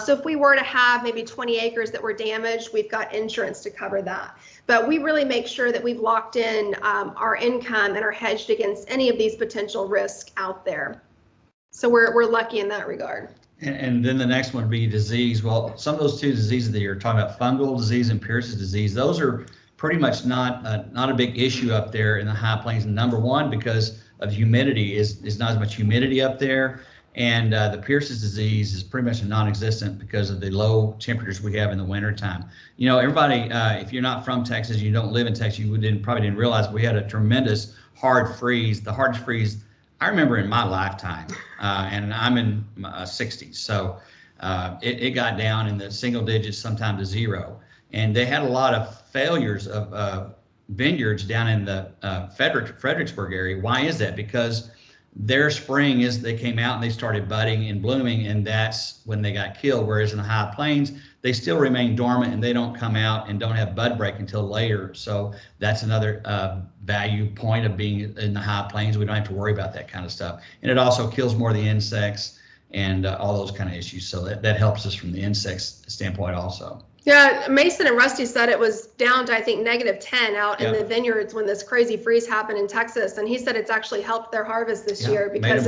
So if we were to have maybe 20 acres that were damaged, we've got insurance to cover that. But we really make sure that we've locked in our income and are hedged against any of these potential risks out there. So we're lucky in that regard. And then the next one would be disease. Well, some of those 2 diseases that you're talking about, fungal disease and Pierce's disease, those are pretty much not a big issue up there in the high plains. And number one, because of humidity, is not as much humidity up there. And the Pierce's disease is pretty much non-existent because of the low temperatures we have in the wintertime. You know, everybody, if you're not from Texas, you don't live in Texas, you probably didn't realize we had a tremendous hard freeze. The hardest freeze I remember in my lifetime, and I'm in my 60s. So it got down in the single digits, sometimes to 0. And they had a lot of failures of vineyards down in the Fredericksburg area. Why is that? Because their spring they came out and they started budding and blooming, and that's when they got killed. Whereas in the high plains, they still remain dormant and they don't come out and don't have bud break until later. So that's another value point of being in the high plains. We don't have to worry about that kind of stuff. And it also kills more of the insects and all those kind of issues. So that helps us from the insects standpoint also. Yeah, Mason and Rusty said it was down to, I think, -10 out in the vineyards when this crazy freeze happened in Texas. And he said it's actually helped their harvest this year because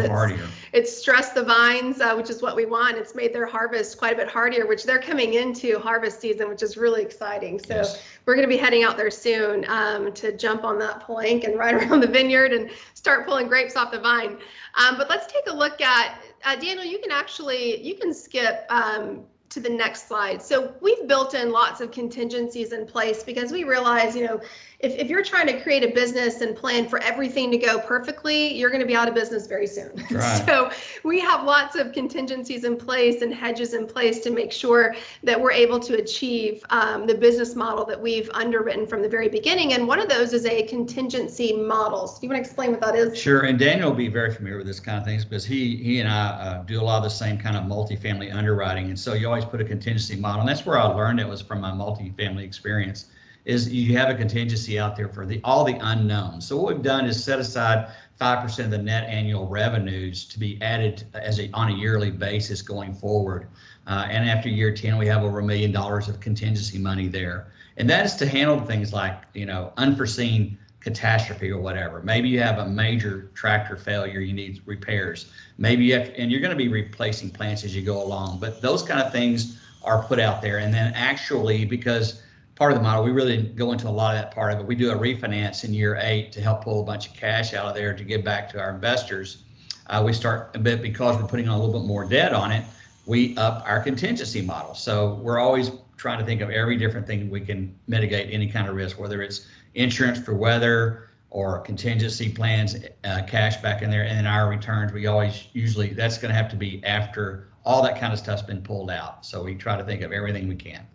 it's stressed the vines, which is what we want. It's made their harvest quite a bit hardier, which they're coming into harvest season, which is really exciting. So we're going to be heading out there soon to jump on that plank and ride around the vineyard and start pulling grapes off the vine. But let's take a look at, Daniel, you can skip to the next slide. So we've built in lots of contingencies in place because we realize, you know, if you're trying to create a business and plan for everything to go perfectly, you're going to be out of business very soon. Right. So we have lots of contingencies in place and hedges in place to make sure that we're able to achieve the business model that we've underwritten from the very beginning. And one of those is a contingency model. So do you want to explain what that is? Sure. And Daniel will be very familiar with this kind of things because he and I do a lot of the same kind of multifamily underwriting. And so you always put a contingency model. And that's where I learned it was from my multifamily experience. is you have a contingency out there for all the unknowns. So what we've done is set aside 5% of the net annual revenues to be added on a yearly basis going forward. And after year 10, we have over $1 million of contingency money there. And that is to handle things like, unforeseen catastrophe or whatever. Maybe you have a major tractor failure, you need repairs. Maybe and you're going to be replacing plants as you go along, but those kind of things are put out there. And then actually, because part of the model, we really didn't go into a lot of that part of it. We do a refinance in year 8 to help pull a bunch of cash out of there to give back to our investors. We start a bit, because we're putting on a little bit more debt on it, we up our contingency model. So we're always trying to think of every different thing we can mitigate any kind of risk, whether it's insurance for weather or contingency plans, cash back in there, and then our returns. We always usually, that's going to have to be after all that kind of stuff's been pulled out. So we try to think of everything we can.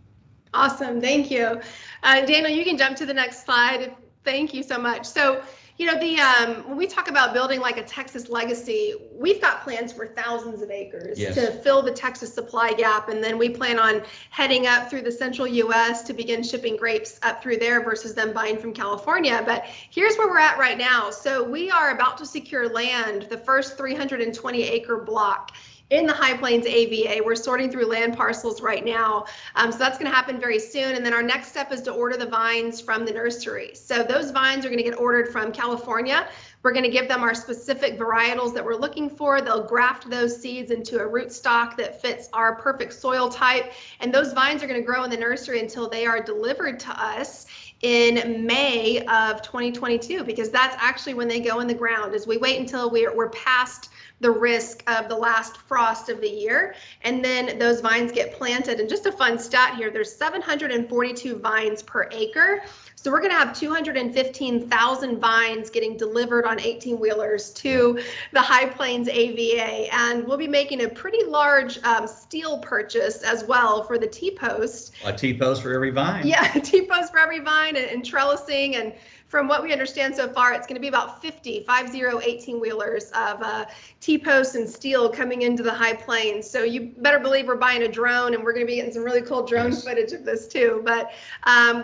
Awesome, thank you. Daniel, you can jump to the next slide. Thank you so much. So, when we talk about building like a Texas legacy, we've got plans for thousands of acres to fill the Texas supply gap. And then we plan on heading up through the central US to begin shipping grapes up through there versus them buying from California. But here's where we're at right now. So we are about to secure land, the first 320 acre block in the High Plains AVA. We're sorting through land parcels right now. So that's going to happen very soon. And then our next step is to order the vines from the nursery. So those vines are going to get ordered from California. We're going to give them our specific varietals that we're looking for. They'll graft those seeds into a rootstock that fits our perfect soil type. And those vines are going to grow in the nursery until they are delivered to us in May of 2022, because that's actually when they go in the ground. As we wait until we're past the risk of the last frost of the year, and then those vines get planted. And just a fun stat here, there's 742 vines per acre. So we're going to have 215,000 vines getting delivered on 18-wheelers to the High Plains AVA. And we'll be making a pretty large steel purchase as well for the T-post. A T-post for every vine. Yeah, T-post for every vine, and trellising. And from what we understand so far, it's going to be about 50 18-wheelers of T-posts and steel coming into the High Plains. So you better believe we're buying a drone, and we're going to be getting some really cool drone footage of this too. But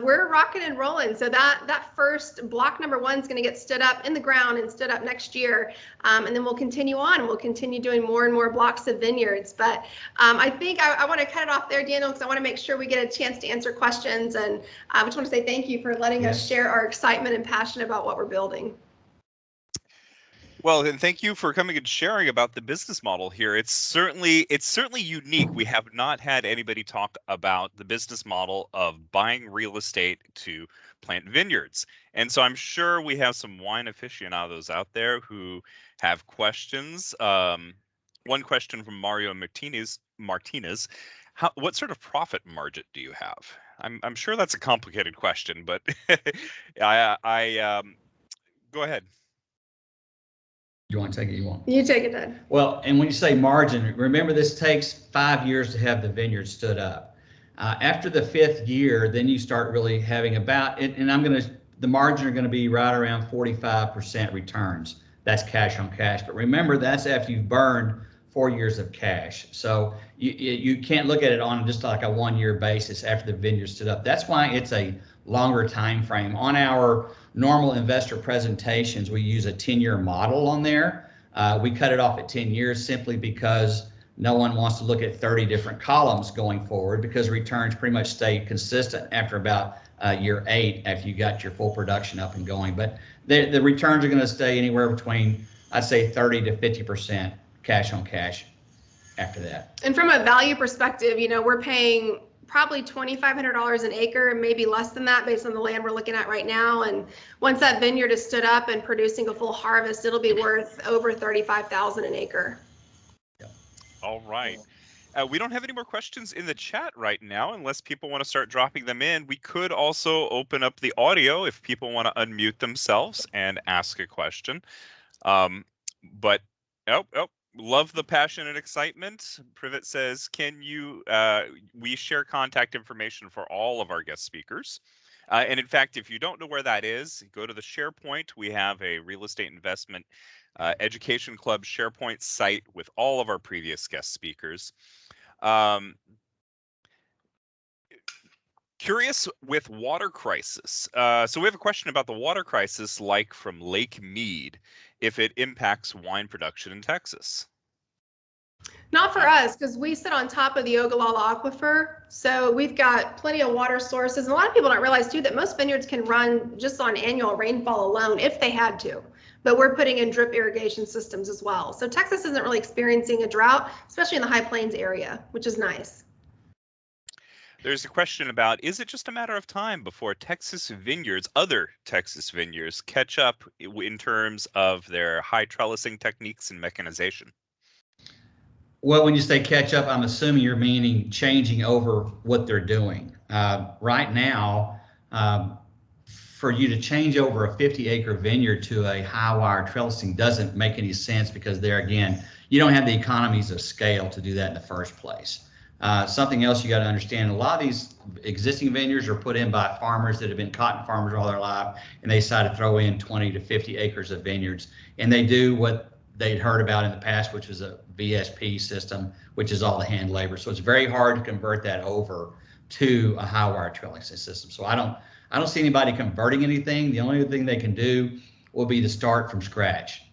we're rocking and rolling. So that first block number 1 is going to get stood up in the ground and stood up next year. And then we'll continue on. We'll continue doing more and more blocks of vineyards. But I think I want to cut it off there, Daniel, because I want to make sure we get a chance to answer questions. And I just want to say thank you for letting us share our excitement and passion about what we're building. Well, and thank you for coming and sharing about the business model here. It's certainly unique. We have not had anybody talk about the business model of buying real estate to plant vineyards. And so I'm sure we have some wine aficionados out there who have questions. One question from Mario Martinez. What sort of profit margin do you have? I'm sure that's a complicated question, but I go ahead. You want to take it? You take it, Ed. Well, and when you say margin, remember this takes 5 years to have the vineyard stood up. After the 5th year, then you start really having about it, and the margin are going to be right around 45% returns. That's cash on cash. But remember, that's after you've burned 4 years of cash. So you can't look at it on just like a 1-year basis after the vineyard stood up. That's why it's a longer time frame. On our normal investor presentations, we use a 10-year model on there. We cut it off at 10 years simply because no one wants to look at 30 different columns going forward, because returns pretty much stay consistent after about year 8 after you got your full production up and going. But the returns are going to stay anywhere between, I'd say, 30 to 50% cash on cash after that. And from a value perspective, we're paying probably $2,500 an acre, maybe less than that based on the land we're looking at right now. And once that vineyard is stood up and producing a full harvest, it'll be worth over $35,000 an acre. All right. We don't have any more questions in the chat right now, unless people want to start dropping them in. We could also open up the audio if people want to unmute themselves and ask a question. Love the passion and excitement. Privet says, can you, we share contact information for all of our guest speakers. And in fact, if you don't know where that is, go to the SharePoint. We have a real estate investment education club SharePoint site with all of our previous guest speakers. Curious with water crisis. So we have a question about the water crisis, like from Lake Mead, if it impacts wine production in Texas. Not for us, because we sit on top of the Ogallala Aquifer, so we've got plenty of water sources. And a lot of people don't realize too that most vineyards can run just on annual rainfall alone if they had to. But we're putting in drip irrigation systems as well. So Texas isn't really experiencing a drought, especially in the High Plains area, which is nice. There's a question about, is it just a matter of time before Texas Vineyards, other Texas Vineyards, catch up in terms of their high trellising techniques and mechanization? Well, when you say catch up, I'm assuming you're meaning changing over what they're doing. Right now, for you to change over a 50-acre vineyard to a high wire trellising doesn't make any sense, because there again, you don't have the economies of scale to do that in the first place. Something else you got to understand, a lot of these existing vineyards are put in by farmers that have been cotton farmers all their life, and they decide to throw in 20 to 50 acres of vineyards, and they do what they'd heard about in the past, which was a VSP system, which is all the hand labor. So it's very hard to convert that over to a high wire trellising system. So I don't see anybody converting anything. The only thing they can do will be to start from scratch.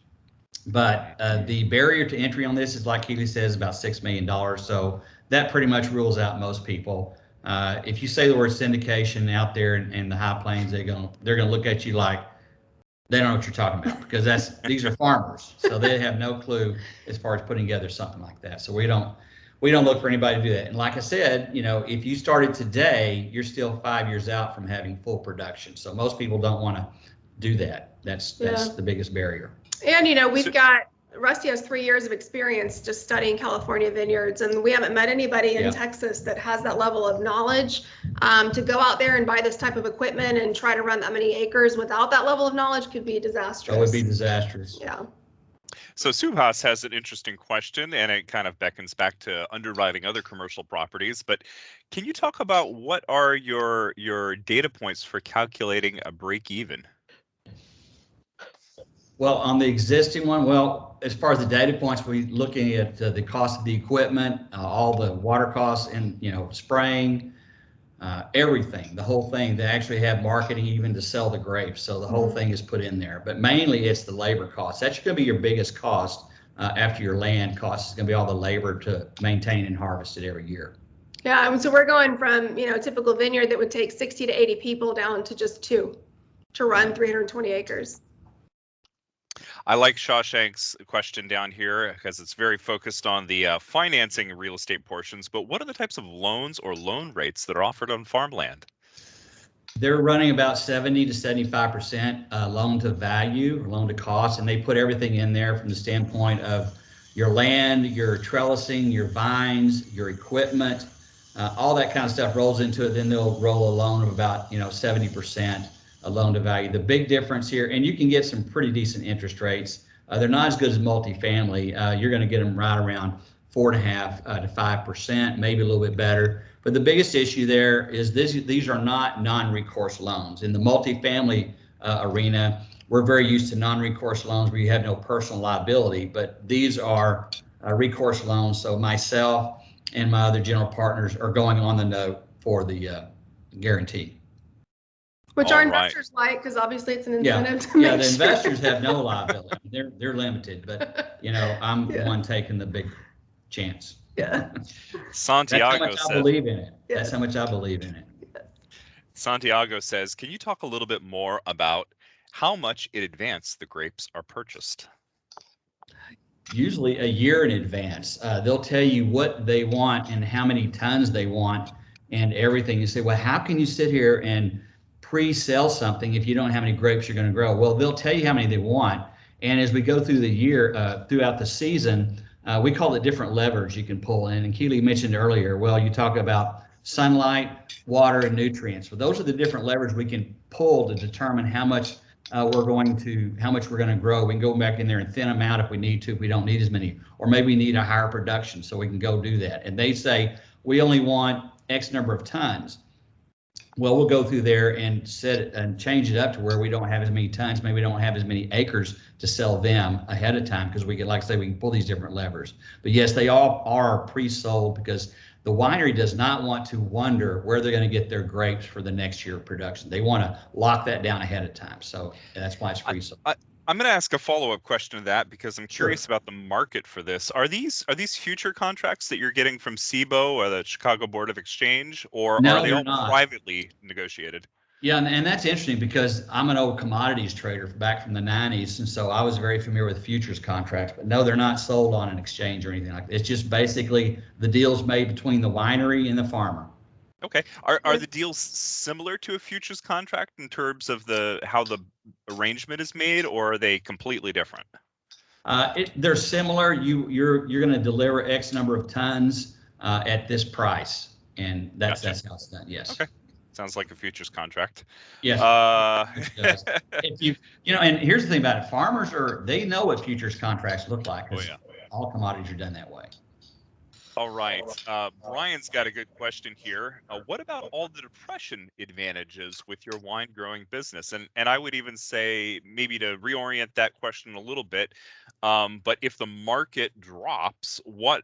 But the barrier to entry on this is, like Keeley says, about $6 million. So that pretty much rules out most people. If you say the word syndication out there in the High Plains, they're gonna look at you like they don't know what you're talking about, because these are farmers, so they have no clue as far as putting together something like that. So we don't look for anybody to do that. And like I said, if you started today, you're still 5 years out from having full production. So most people don't want to do that. That's the biggest barrier. And we've got Rusty has 3 years of experience just studying California vineyards, and we haven't met anybody in Texas that has that level of knowledge to go out there and buy this type of equipment and try to run that many acres without that level of knowledge could be disastrous. That would be disastrous. Yeah. So Subhas has an interesting question, and it kind of beckons back to underwriting other commercial properties. But can you talk about what are your data points for calculating a break even? Well, on the existing one, as far as the data points, we're looking at the cost of the equipment, all the water costs, and spraying, everything, the whole thing. They actually have marketing even to sell the grapes, so the whole thing is put in there. But mainly, it's the labor cost. That's going to be your biggest cost after your land cost. Is going to be all the labor to maintain and harvest it every year. Yeah, and so we're going from a typical vineyard that would take 60 to 80 people down to just 2 to run 320 acres. I like Shawshank's question down here because it's very focused on the financing real estate portions, but what are the types of loans or loan rates that are offered on farmland? They're running about 70 to 75% loan to value or loan to cost, and they put everything in there from the standpoint of your land, your trellising, your vines, your equipment, all that kind of stuff rolls into it. Then they'll roll a loan of about 70%. A loan to value. The big difference here, and you can get some pretty decent interest rates. They're not as good as multifamily. You're going to get them right around 4.5% to 5%, maybe a little bit better. But the biggest issue there is these are not non-recourse loans. In the multifamily arena, we're very used to non-recourse loans where you have no personal liability, but these are recourse loans. So myself and my other general partners are going on the note for the guarantee. Which our investors like, because obviously it's an incentive to make the investors have no liability. They're limited, but I'm the one taking the big chance. Yeah. Santiago That's how much I believe in it. That's how much I believe in it. Santiago says, can you talk a little bit more about how much in advance the grapes are purchased? Usually a year in advance. They'll tell you what they want and how many tons they want and everything. You say, well, how can you sit here and pre-sell something if you don't know how many grapes you're going to grow? Well, they'll tell you how many they want, and as we go through the year, throughout the season, we call it different levers you can pull in. And Keeley mentioned earlier, well, you talk about sunlight, water, and nutrients. Well, those are the different levers we can pull to determine how much we're going to grow. We can go back in there and thin them out if we need to, if we don't need as many, or maybe we need a higher production, so we can go do that. And they say we only want X number of tons. Well, we'll go through there and set it and change it up to where we don't have as many tons. Maybe we don't have as many acres to sell them ahead of time, because we can, like I say, we can pull these different levers. But yes, they all are pre-sold because The winery does not want to wonder where they're going to get their grapes for the next year of production. They want to lock that down ahead of time. So that's why it's free. I'm going to ask a follow-up question to that because I'm curious Sure. about the market for this. Are these future contracts that you're getting from SIBO or the Chicago Board of Exchange, or No, are they they're all not. privately negotiated? Yeah, and that's interesting because I'm an old commodities trader back from the 90s, and so I was very familiar with futures contracts. But no, they're not sold on an exchange or anything like that. It's just basically the deals made between the winery and the farmer. Okay. Are the deals similar to a futures contract in terms of how the arrangement is made, or are they completely different? They're similar. You're going to deliver X number of tons at this price, and that's how it's done. Yes. Okay. Sounds like a futures contract. Yes. If and here's the thing about it: farmers they know what futures contracts look like. Oh yeah. All commodities are done that way. All right. Brian's got a good question here. What about all the depression advantages with your wine growing business? And I would even say maybe to reorient that question a little bit. But if the market drops, how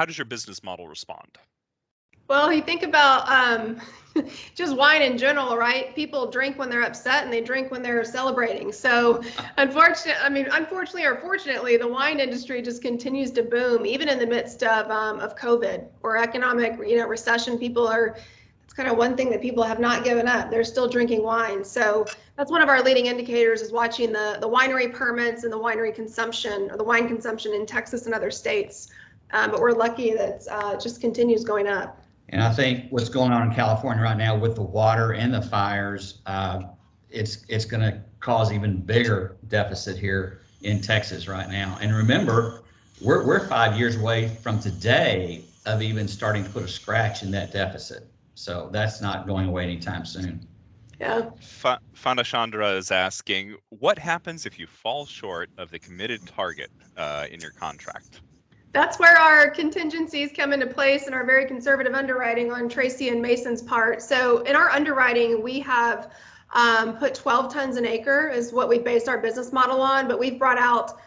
does your business model respond? Well, you think about just wine in general, right? People drink when they're upset and they drink when they're celebrating. So unfortunately or fortunately, the wine industry just continues to boom, even in the midst of COVID or economic, recession. It's kind of one thing that people have not given up. They're still drinking wine. So that's one of our leading indicators, is watching the winery permits and the winery consumption, or the wine consumption in Texas and other states. But we're lucky that it just continues going up. And I think what's going on in California right now with the water and the fires, it's going to cause even bigger deficit here in Texas right now. And remember, we're 5 years away from today of even starting to put a scratch in that deficit. So that's not going away anytime soon. Yeah. Fanashandra is asking, what happens if you fall short of the committed target in your contract? That's where our contingencies come into place and our very conservative underwriting on Tracy and Mason's part. So in our underwriting, we have put 12 tons an acre is what we based our business model on, but we've brought out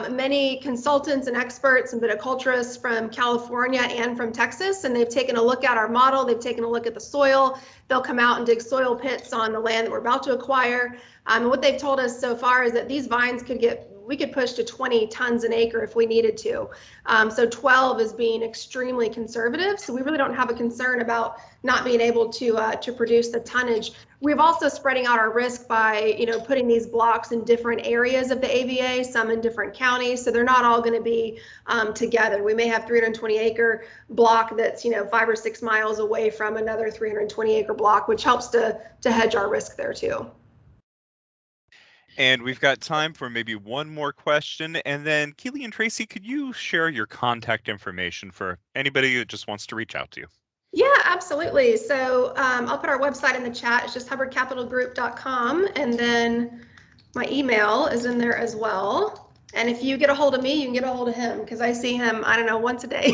many consultants and experts and viticulturists from California and from Texas, and they've taken a look at our model. They've taken a look at the soil. They'll come out and dig soil pits on the land that we're about to acquire. And what they've told us so far is that these vines we could push to 20 tons an acre if we needed to. So 12 is being extremely conservative. So we really don't have a concern about not being able to produce the tonnage. We've also spreading out our risk by, putting these blocks in different areas of the AVA, some in different counties. So they're not all going to be together. We may have 320 acre block that's, 5 or 6 miles away from another 320 acre block, which helps to hedge our risk there too. And we've got time for maybe one more question. And then Keeley and Tracy, could you share your contact information for anybody that just wants to reach out to you? Yeah, absolutely. So I'll put our website in the chat. It's just hubbardcapitalgroup.com. And then my email is in there as well. And if you get a hold of me, you can get a hold of him, because I see him, I don't know, once a day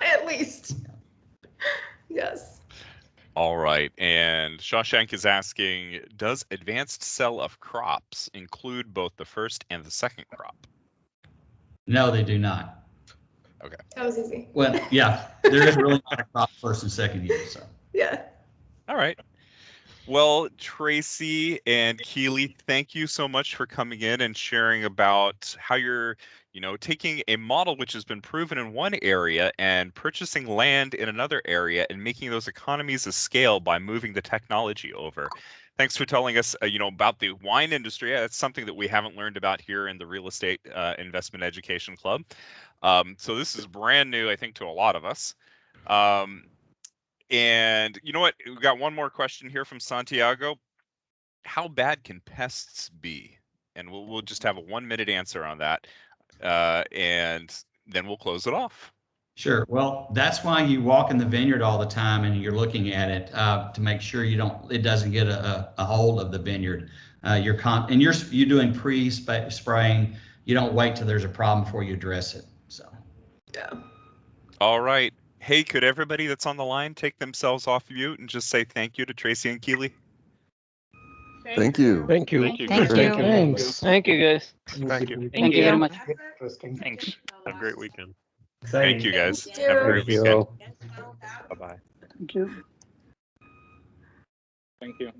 at least. Yes. All right. And Shawshank is asking, does advanced sell of crops include both the first and the second crop? No, they do not. Okay. That was easy. Well, yeah, there is really not a crop first and second year. So. Yeah. All right. Well, Tracy and Keeley, thank you so much for coming in and sharing about how you're, taking a model which has been proven in one area and purchasing land in another area and making those economies of scale by moving the technology over. Thanks for telling us, about the wine industry. That's something that we haven't learned about here in the Real Estate Investment Education Club. So this is brand new, I think, to a lot of us. And you know what? We've got one more question here from Santiago. How bad can pests be? And we'll just have a 1-minute answer on that. And then we'll close it off. Sure. Well, that's why you walk in the vineyard all the time and you're looking at it to make sure it doesn't get a hold of the vineyard. You're doing pre-spraying. You don't wait till there's a problem before you address it. So. Yeah. All right. Hey, could everybody that's on the line take themselves off mute and just say thank you to Tracy and Keeley? Thank you. Thank you. Thank you. Thanks. Thank you, guys. Thank you. Thank you very much. Thanks. Have a great weekend. Thank you, guys. Thank you. Have a great Thank you weekend. all. Bye-bye. Thank you. Thank you.